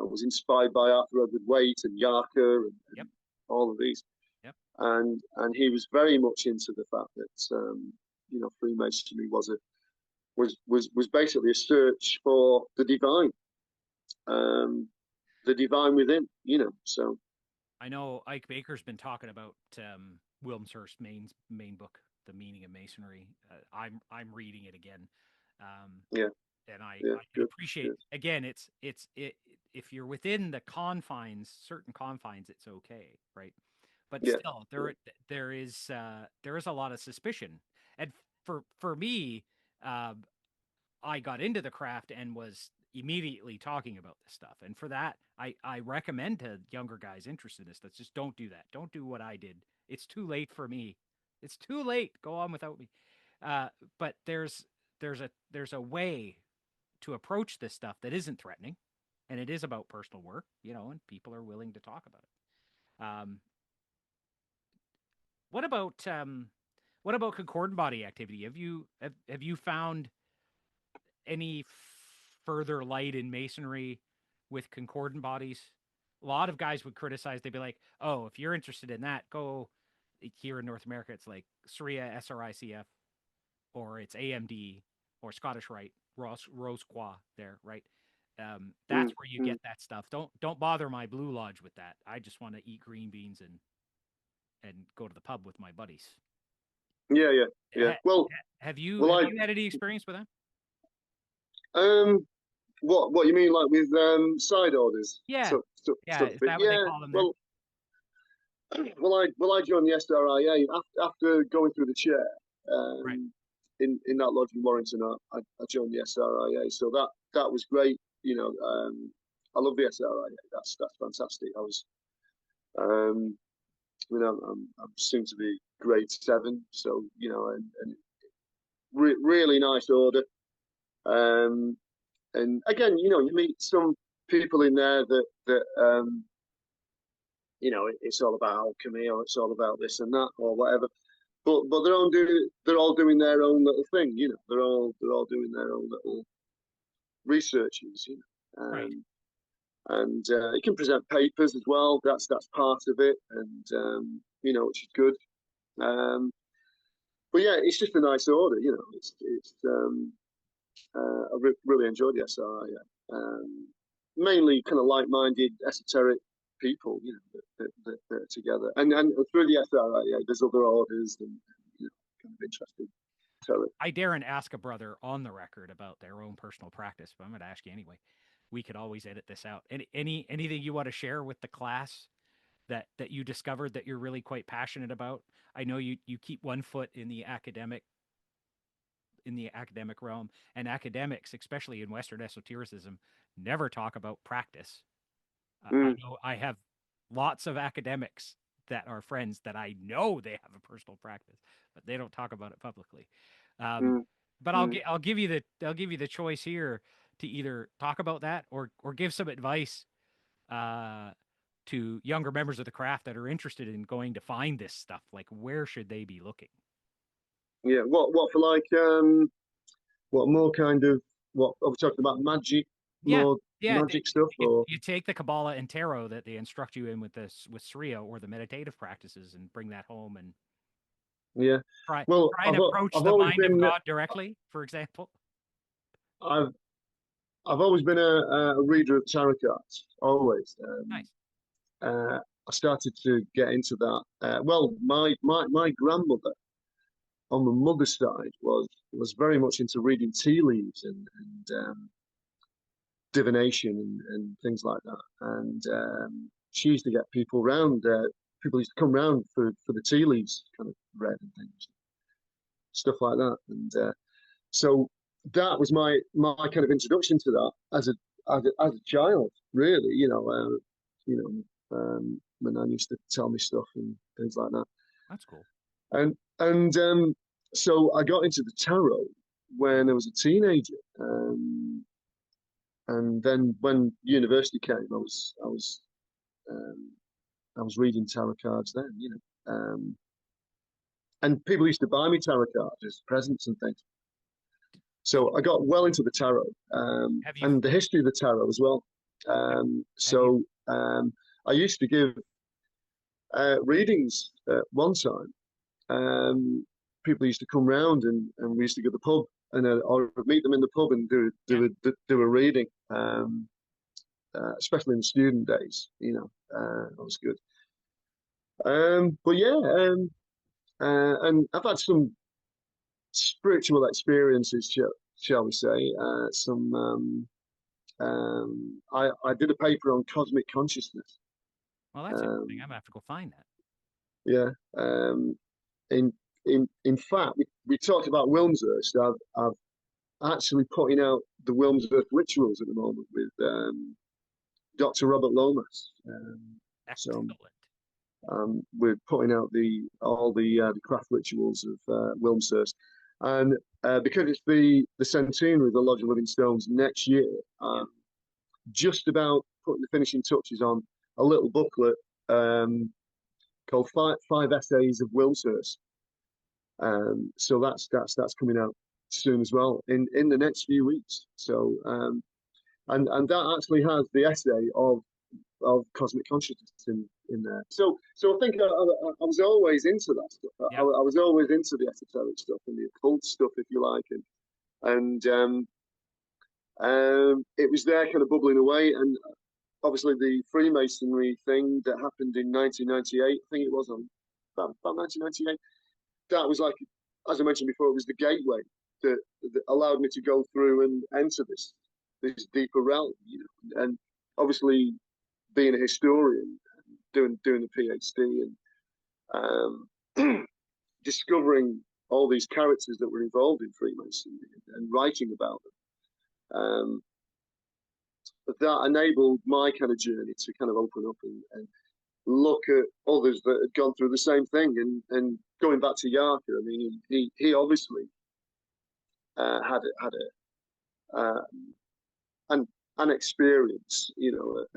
was inspired by Arthur Edward Waite and Yarker and Yep. all of these. Yep. And he was very much into the fact that Freemasonry was basically a search for the divine within. So I know Ike Baker's been talking about Wilmshurst's main book, The Meaning of Masonry. I'm reading it again, um, Yeah, and yeah, I can good, appreciate, good. again. It if you're within the confines, certain confines, it's okay, right? But Yeah, still, yeah. there is a lot of suspicion, and for me, uh, I got into the craft and was immediately talking about this stuff. And for that, I recommend to younger guys interested in this that just don't do that. Don't do what I did. It's too late for me. It's too late. Go on without me. Uh, but there's a way to approach this stuff that isn't threatening, and it is about personal work, and people are willing to talk about it. What about what about concordant body activity? Have you found any further light in masonry with concordant bodies? A lot of guys would criticize. They'd be like, "Oh, if you're interested in that, go here in North America. It's like SRIA, SRICF, or it's AMD or Scottish Rite, Rose Qua there, right? That's Mm, where you mm. get that stuff. Don't bother my Blue Lodge with that. I just want to eat green beans and go to the pub with my buddies. Yeah, yeah, yeah. Ha, Well, well, have you had any experience with that? um, what you mean, like with side orders, Yeah, stuff? is But that what they yeah, call them there? I joined the SRIA after going through the chair. Right. In that lodge in Warrington, I joined the SRIA, so that was great. I love the SRIA. That's fantastic. Um, I'm soon to be grade 7, so and really nice order. Um, and again, you meet some people in there that it's all about alchemy, or it's all about this and that, or whatever. But they're all doing their own little thing. They're all doing their own little researches. Right. And you can present papers as well. That's part of it, and which is good. Um, but yeah, it's just a nice order. I really enjoyed the SRI. Yeah. Mainly kind of like-minded, esoteric people, that are together. And through the SRI, yeah, there's other orders and kind of interesting. I daren't ask a brother on the record about their own personal practice, but I'm going to ask you anyway. We could always edit this out. Anything you want to share with the class that you discovered that you're really quite passionate about? I know you keep one foot in the academic realm, and academics, especially in Western esotericism, never talk about practice. I Mm, know I have lots of academics that are friends that I know they have a personal practice, but they don't talk about it publicly. Um, mm, but mm. I'll give you the choice here to either talk about that or give some advice uh, to younger members of the craft that are interested in going to find this stuff. Like, where should they be looking? Yeah. What for, like, what more kind of, what are we talking about? Magic, Yeah, more yeah. magic stuff, or You take the Kabbalah and Tarot that they instruct you in with Sriya or the meditative practices and bring that home and yeah. try Well, try and approach I've the always mind of been God directly, for example. I've I've always been a reader of tarot cards. Always. Nice. I started to get into that. Well, my grandmother on the mother's side was very much into reading tea leaves and divination and things like that. And she used to get people round. People used to come round for the tea leaves kind of read and things, stuff like that. And so that was my kind of introduction to that as a child, really. My nan used to tell me stuff and things like that. That's cool. And so I got into the tarot when I was a teenager. And then when university came, um, I was reading tarot cards then, and people used to buy me tarot cards as presents and things. Did So I got well into the tarot, have you and the history of the tarot as well. have you So I used to give readings at one time. People used to come round, and we used to go to the pub, and or meet them in the pub and yeah do a reading. Especially in the student days, that was good. But yeah, And I've had some spiritual experiences, shall we say? I did a paper on cosmic consciousness. Well, that's interesting. I'm Um, gonna have to go find that. yeah. In in fact, we talked about Wilmshurst. I've actually putting out the Wilmshurst rituals at the moment with Dr. Robert Lomas. So Excellent. we're putting out the craft rituals of Wilmshurst, and because it's the centenary of the Lodge of Living Stones next year, Yeah. just about putting the finishing touches on a little booklet called Five Essays of Wilmshurst. So that's coming out soon as well in the next few weeks. So and that actually has the essay of cosmic consciousness in there. So I think I was always into that stuff. Yeah. I was always into the esoteric stuff and the occult stuff, if you like, and it was there, kind of bubbling away. And obviously, the Freemasonry thing that happened in 1998, I think it was on about 1998. That was like, as I mentioned before, it was the gateway that allowed me to go through and enter this deeper realm. And obviously being a historian, doing the PhD, and discovering all these characters that were involved in Freemasonry and writing about them. That enabled my kind of journey to kind of open up and look at others that had gone through the same thing. And going back to Yarker, I mean, he obviously had an an experience,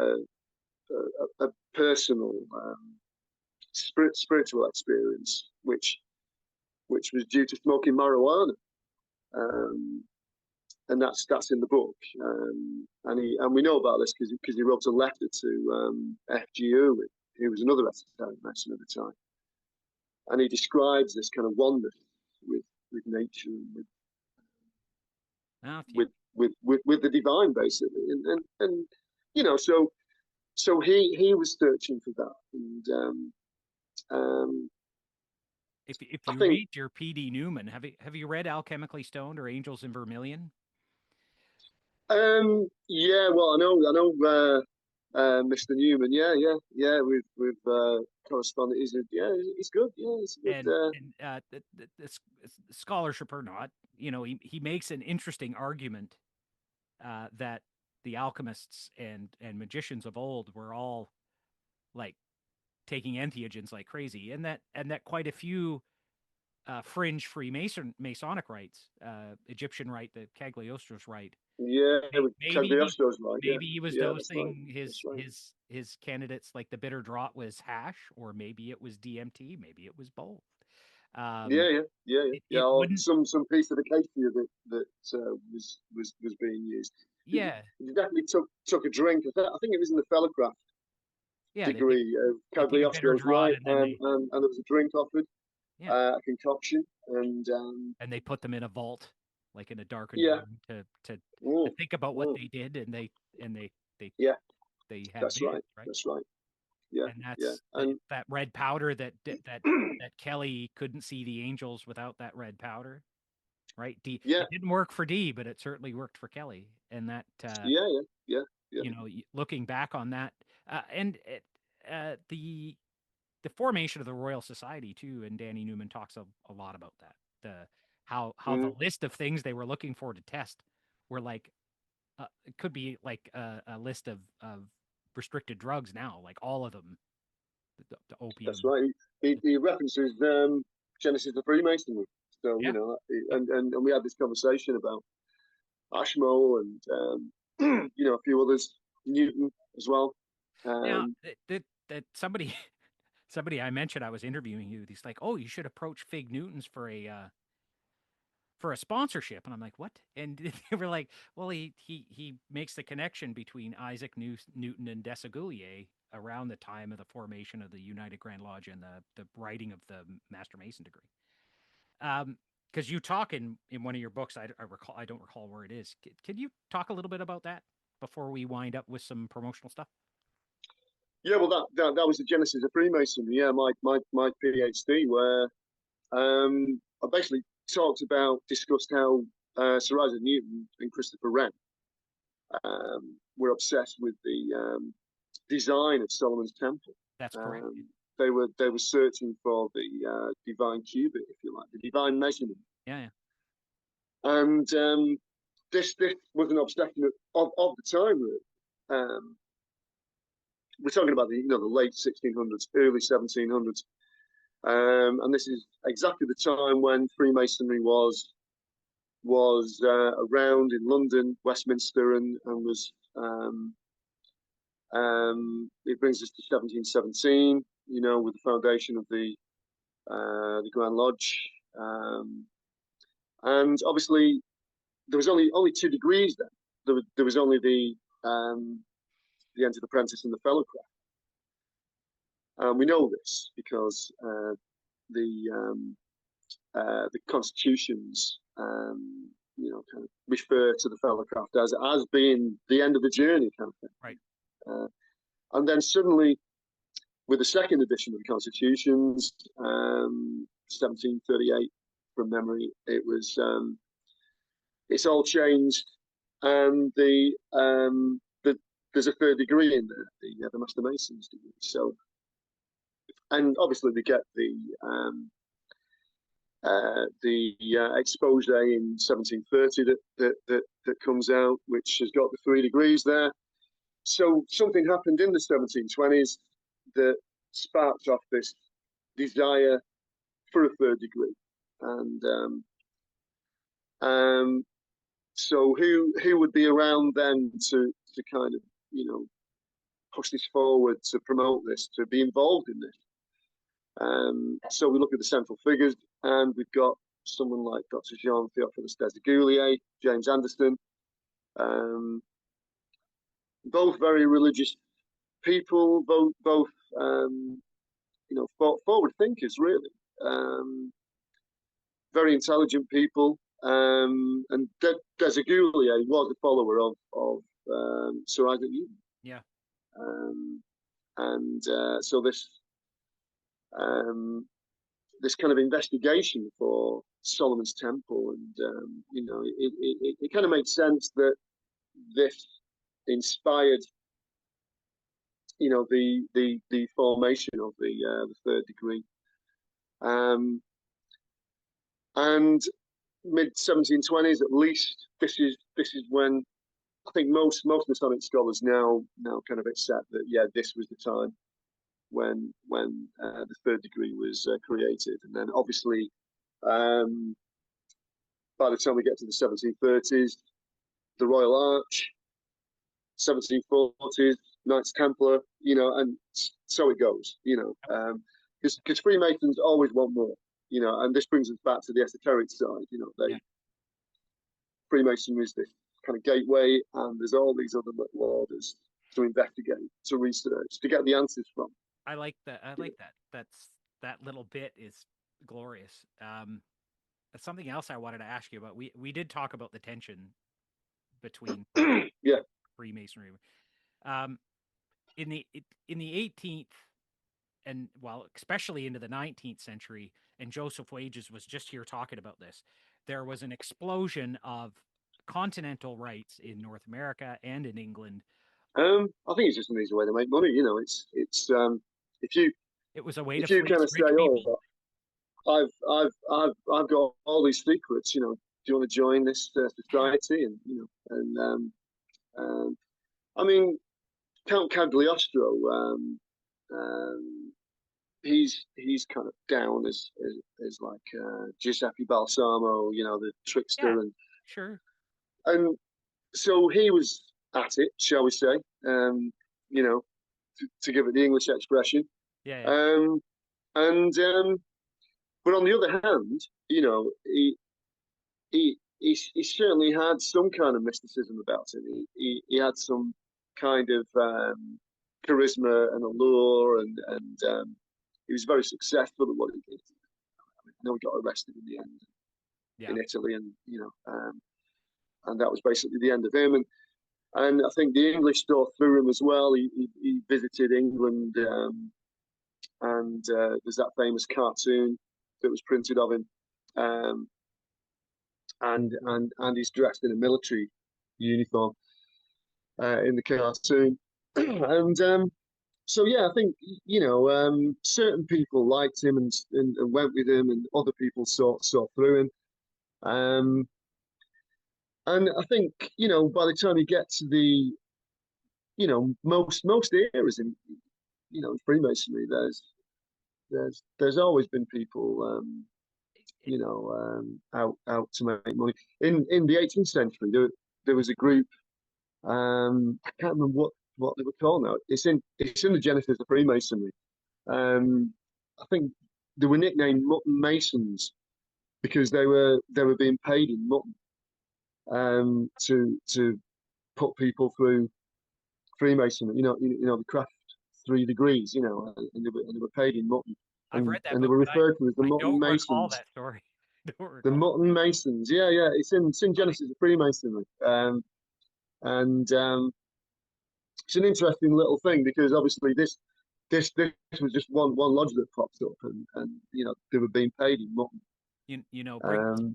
a personal spiritual experience, which was due to smoking marijuana. Um, and that's in the book. And we know about this because he wrote a letter to FGU, who was another esoteric mason at the time, and he describes this kind of oneness with nature and Oh, yeah. with the divine, basically, and so he was searching for that, and If I you think read your P.D. Newman, have you read Alchemically Stoned or Angels in Vermilion? yeah, well, Mr. Newman, yeah, we've corresponded. He's good, yeah, he's a good. And this scholarship or not, he makes an interesting argument that the alchemists and magicians of old were all like taking entheogens like crazy, and that quite a few fringe Masonic rites, Egyptian rite, the Cagliostro's rite, Yeah, with maybe Cagliostro's right, yeah, maybe he was yeah, that's right, dosing that's right. his candidates like the bitter draught was hash, or maybe it was DMT, maybe it was both. Yeah, Um, yeah. it Or wouldn't, some piece of acacia that was being used. yeah, He definitely took a drink. I think it was in the fellowcraft yeah. degree of They take a bitter Cagliostro's draught right, and then they and there was a drink offered, yeah, a concoction, and and they put them in a vault, like in a darkened yeah, room, to mm, think about what mm, they did, and they yeah, they have that's visions, right, right? that's right, yeah, And yeah, that's and that red powder that Kelly couldn't see the angels without that red powder, right? D yeah, It didn't work for D, but it certainly worked for Kelly. And that yeah, yeah, looking back on that, and it, the formation of the Royal Society too, and Danny Newman talks a lot about that. The how the mm, list of things they were looking for to test were like it could be like a list of restricted drugs now, like all of them, the that's opium. right. He references Genesis of Freemasonry, so Yeah. Yep. and we had this conversation about Ashmole and a few others, Newton as well. Now Um, that somebody somebody I mentioned I was interviewing you. He's like, "Oh, you should approach Fig Newtons for a sponsorship," and I'm like, "What?" And they were like, "Well, he makes the connection between Isaac Newton and Desaguliers around the time of the formation of the United Grand Lodge and the writing of the Master Mason degree." Because you talk in one of your books, I don't recall where it is. Can you talk a little bit about that before we wind up with some promotional stuff? yeah, well, that was the genesis of Freemasonry. Yeah, my PhD, where I basically discussed how Sir Isaac Newton and Christopher Wren were obsessed with the design of Solomon's Temple. That's correct. They were searching for the divine cubit, if you like, the divine measurement. Yeah. And this was an obsession of the time, really. We're talking about the late 1600s, early 1700s, and this is exactly the time when Freemasonry was around in London, Westminster, and was. It brings us to 1717, with the foundation of the Grand Lodge, and obviously there was only 2 degrees then. There was only the entered apprentice and the fellow craft. We know this because the constitutions, kind of refer to the fellow craft as being the end of the journey, kind of thing. Right. And then suddenly, with the second edition of the constitutions, 1738, from memory, it's all changed, and there's a 3rd degree in there, the Master Mason's degree. So, and obviously they get the expose in 1730 that comes out, which has got the 3 degrees there. So something happened in the 1720s that sparked off this desire for a 3rd degree, and so who would be around then to kind of push this forward, to promote this, to be involved in this? So we look at the central figures, and we've got someone like Dr. Jean Theophilus Desaguliers, James Anderson, both very religious people, both forward thinkers, really, very intelligent people. And Desaguliers was a follower of Sir Isaac Newton. Yeah. And so this kind of investigation for Solomon's Temple, and it kind of makes sense that this inspired the formation of the 3rd degree, and mid 1720s at least. This is when I think most Masonic scholars now kind of accept that this was the time when the 3rd degree was created. And then obviously by the time we get to the 1730s, the Royal Arch, 1740s, Knights Templar, and so it goes, because Freemasons always want more, and this brings us back to the esoteric side. Freemasonry is this kind of gateway, and there's all these other little orders to investigate, to research, to get the answers from. I like that. That little bit is glorious. That's something else I wanted to ask you about. We did talk about the tension between Freemasonry. In the 18th and especially into the 19th century, and Joseph Wages was just here talking about this, there was an explosion of continental rights in North America and in England. I think it's just an easy way to make money. It was a way to kind of say, people. I've got all these secrets. Do you want to join this society? And I mean, Count Cagliostro, he's kind of down as like Giuseppe Balsamo, the trickster, and sure. And so he was at it, shall we say? To give it the English expression. Yeah. But on the other hand, he certainly had some kind of mysticism about him. He had some kind of charisma and allure, and he was very successful at what he did. I know he got arrested in the end in Italy, and and that was basically the end of him. And I think the English saw through him as well. He visited England, and there's that famous cartoon that was printed of him, um, and he's dressed in a military uniform in the cartoon, and so yeah, I think certain people liked him and went with him, and other people saw through him. Um, and I think by the time you get to the most eras in Freemasonry, there's always been people out to make money. In the 18th century, there was a group. I can't remember what they were called now. It's in the genesis of Freemasonry. I think they were nicknamed Mutton Masons because they were being paid in mutton to put people through Freemasonry. The craft 3 degrees. And they were paid in mutton, I've read that and they book, were but referred to as the I Mutton don't recall Masons. that story. I don't The recall. Mutton Masons. Yeah, yeah. It's in Genesis of Freemasonry. And it's an interesting little thing because obviously this was just one lodge that popped up, and they were being paid in mutton.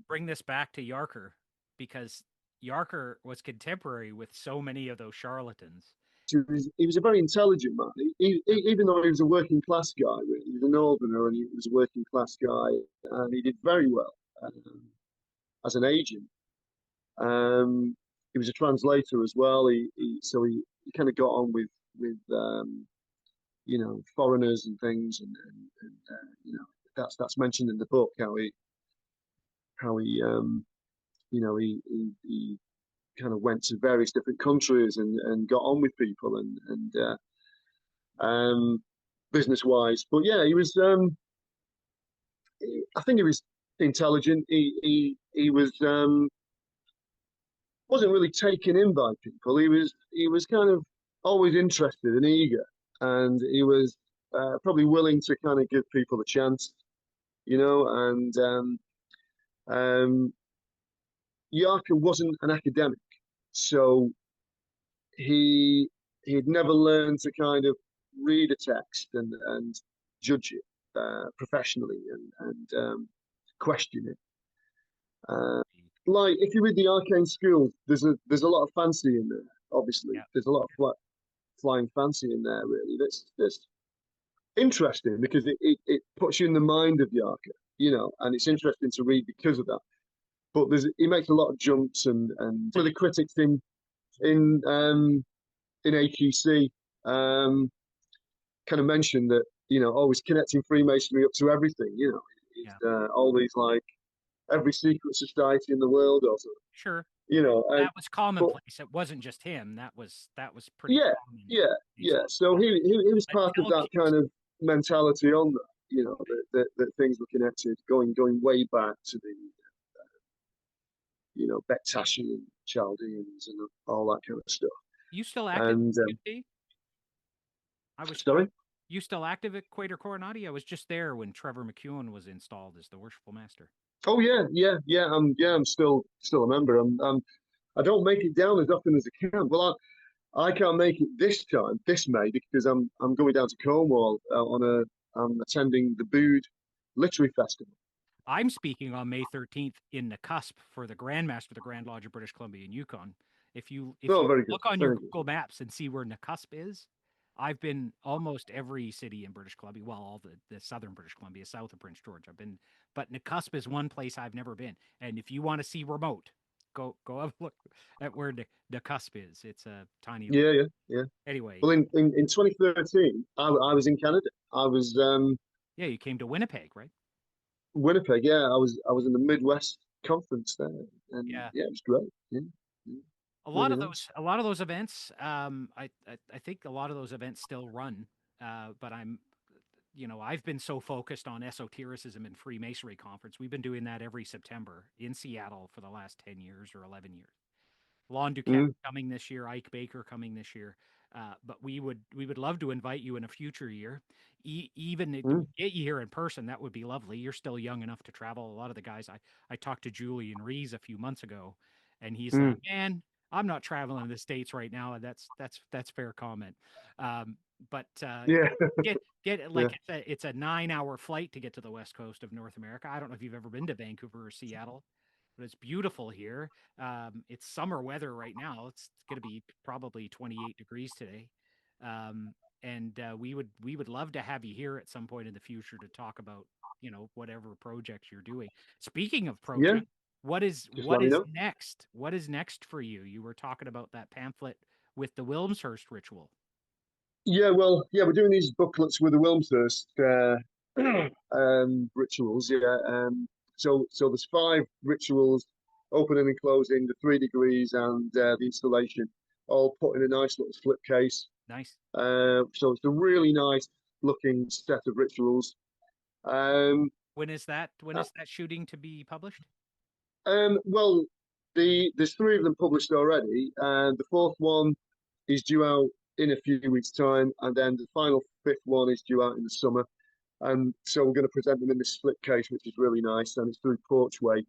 Bring this back to Yarker, because Yarker was contemporary with so many of those charlatans. He was a very intelligent man. Even though he was a working class guy, really, he was a northerner and he was a working class guy, and he did very well as an agent. He was a translator as well. So he kind of got on with foreigners and things, and that's mentioned in the book how he kind of went to various different countries and got on with people and business wise. But yeah, he was. I think he was intelligent. He wasn't really taken in by people. He was kind of always interested and eager, and he was probably willing to kind of give people a chance, and um, Yarker wasn't an academic, so he he'd never learned to kind of read a text and judge it professionally and question it. Uh, like if you read the Arcane School, there's a lot of fancy in there. Obviously, Yeah. there's a lot of flying fancy in there. Really, that's interesting because it puts you in the mind of Yarker, and it's interesting to read because of that. But he makes a lot of jumps and one of the critics in AQC kind of mentioned that always connecting Freemasonry up to everything. Yeah. All these like every secret society in the world or something. Sure. And That was but commonplace. It wasn't just him. That was pretty yeah, common. yeah. So he was part of that kind of mentality on that. That things were connected, going way back to the Bektasian Chaldeans and all that kind of stuff. You still active And at QT? I was sorry. You still active at Quater Coronati? I was just there when Trevor McEwen was installed as the worshipful master. Oh yeah. I'm still a member. I don't make it down as often as I can. Well, I can't make it this May, because I'm going down to Cornwall I'm attending the Bude Literary Festival. I'm speaking on May 13th in the cusp for the Grandmaster of the Grand Lodge of British Columbia and Yukon. If you Oh, very good, look on your very good. Google Maps and see where Nakusp is, I've been almost every city in British Columbia. Well, all the southern British Columbia, south of Prince George. I've been, but Nakusp is one place I've never been. And if you want to see remote, go have a look at where Nakusp is. It's a tiny. Yeah. Anyway, Well, in 2013, I was in Canada. I was yeah, you came to Winnipeg, right? Winnipeg. Yeah, I was in the Midwest conference there, and Yeah. yeah, it was great. Yeah. Really nice. A lot of those events, I think a lot of those events still run. But I've been so focused on esotericism and Freemasonry conference. We've been doing that every September in Seattle for the last 10 years or 11 years. Lon Duquette Mm, coming this year, Ike Baker coming this year. But we would love to invite you in a future year. Even if we mm, get you here in person, that would be lovely. You're still young enough to travel. A lot of the guys I talked to Julian Rees a few months ago, and he's like, mm, "Man, I'm not traveling to the States right now." And that's fair comment. but Yeah, get yeah, like it's a 9-hour flight to get to the west coast of North America. I don't know if you've ever been to Vancouver or Seattle, but it's beautiful here. It's summer weather right now. It's going to be probably 28 degrees today. Um, and we would love to have you here at some point in the future to talk about, whatever projects you're doing. Speaking of yeah. project, what is Just what let me is know. next? What is next for you? You were talking about that pamphlet with the Wilmshurst ritual. Yeah, well, yeah, we're doing these booklets with the Wilmshurst rituals. Yeah, so there's 5 rituals: opening and closing, the 3 degrees, and the installation, all put in a nice little slipcase. Nice. So it's a really nice looking set of rituals. Um, When is that? When uh, is that shooting to be published? well, there's 3 of them published already, and the 4th one is due out in a few weeks' time, and then the final 5th one is due out in the summer. And so we're going to present them in this split case, which is really nice, and it's through Porchway.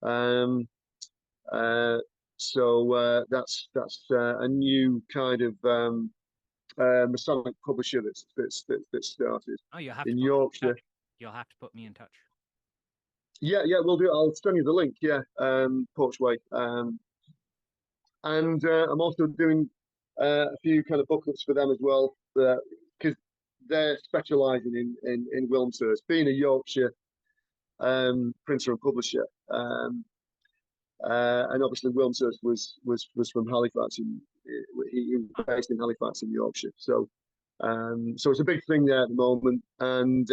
Um, uh, that's a new kind of Masonic publisher that's started Oh, you'll have to in put me in Yorkshire. touch. You'll have to put me in touch. Yeah, yeah, we'll do it. I'll send you the link. Yeah, Porchway. And I'm also doing a few kind of booklets for them as well, because they're specialising in Wilmshurst, being a Yorkshire printer and publisher. And obviously Wilmshurst was from Halifax. He was Huh. based in Halifax in Yorkshire. So it's a big thing there at the moment, and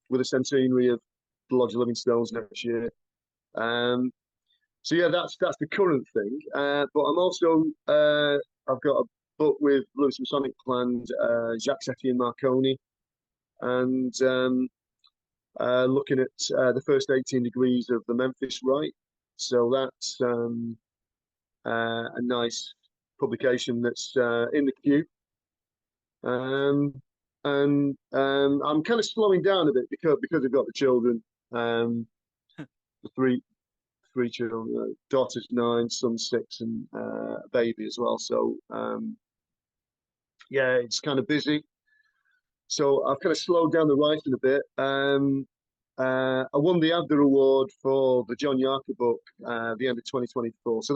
with a centenary of the Lodge of Living Stones next year. Um, so yeah, that's the current thing. But I'm also I've got a book with Lewis Masonic planned, Jacques Setti and Marconi, and looking at the first 18 degrees of the Memphis Rite. So that's a nice publication that's in the queue. And I'm kind of slowing down a bit because I've got the children, the three children, daughter's 9, son's 6, and a baby as well. So yeah, it's kind of busy. So I've kind of slowed down the writing a bit. I won the Adler Award for the John Yarker book the end of 2024. So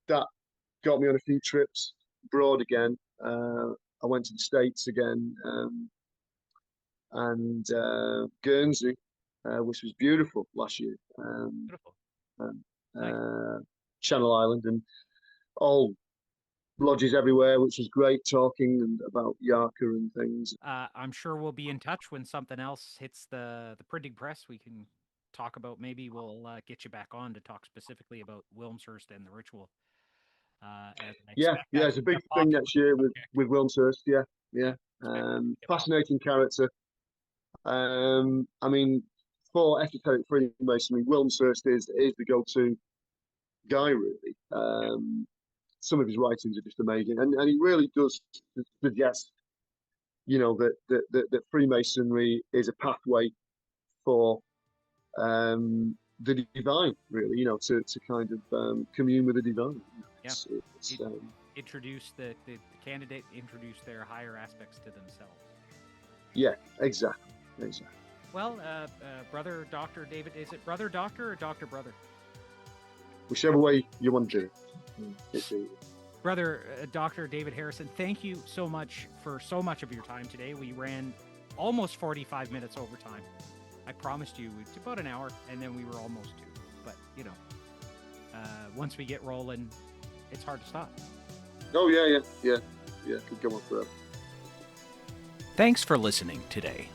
that got me on a few trips abroad again. I went to the States again, and Guernsey, which was beautiful last year. Beautiful. Um, Nice. Channel Island, and all lodges everywhere, which was great, talking and about Yarker and things. I'm sure we'll be in touch when something else hits the printing press. We can talk about, maybe we'll get you back on to talk specifically about Wilmshurst and the ritual. And I Yeah, expect yeah, that to it's a be big a thing popular next year with subject. Wilmshurst. Yeah, Yeah, yeah, expect that to be a popular. fascinating character. I mean, for esoteric Freemasonry, Wilmshurst is the go-to guy, really. Some of his writings are just amazing, and he really does suggest, that Freemasonry is a pathway for the divine, really, to kind of commune with the divine. Yeah, It's it, introduce the candidate introduce their higher aspects to themselves. yeah, exactly. Well, brother, Doctor David, is it brother, doctor, or doctor, brother? Whichever way you want to do it. Brother, Dr. David Harrison, thank you so much for so much of your time today. We ran almost 45 minutes over time. I promised you it's about an hour, and then we were almost 2. But, once we get rolling, it's hard to stop. Oh, yeah. Could go on forever. Thanks for listening today.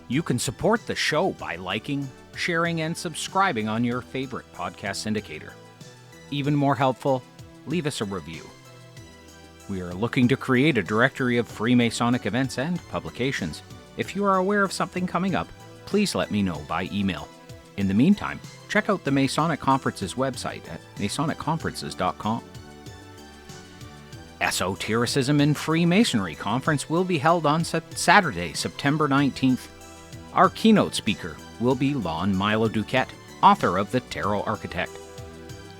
You can support the show by liking, sharing, and subscribing on your favorite podcast syndicator. Even more helpful, leave us a review. We are looking to create a directory of Freemasonic events and publications. If you are aware of something coming up, please let me know by email. In the meantime, check out the Masonic Conference's website at masonic-conferences.com. Esotericism in Freemasonry Conference will be held on Saturday, September 19th. Our keynote speaker will be Lon Milo Duquette, author of The Tarot Architect.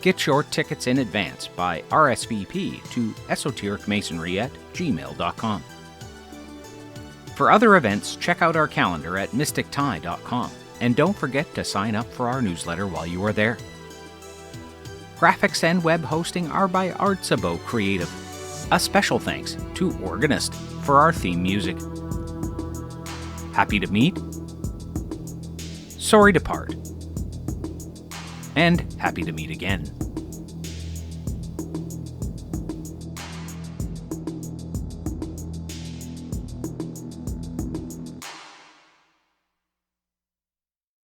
Get your tickets in advance by RSVP to esotericmasonry@gmail.com. For other events, check out our calendar at mystictye.com, and don't forget to sign up for our newsletter while you are there. Graphics and web hosting are by Artsabo Creative. A special thanks to Organist for our theme music. Happy to meet, sorry to part, and happy to meet again.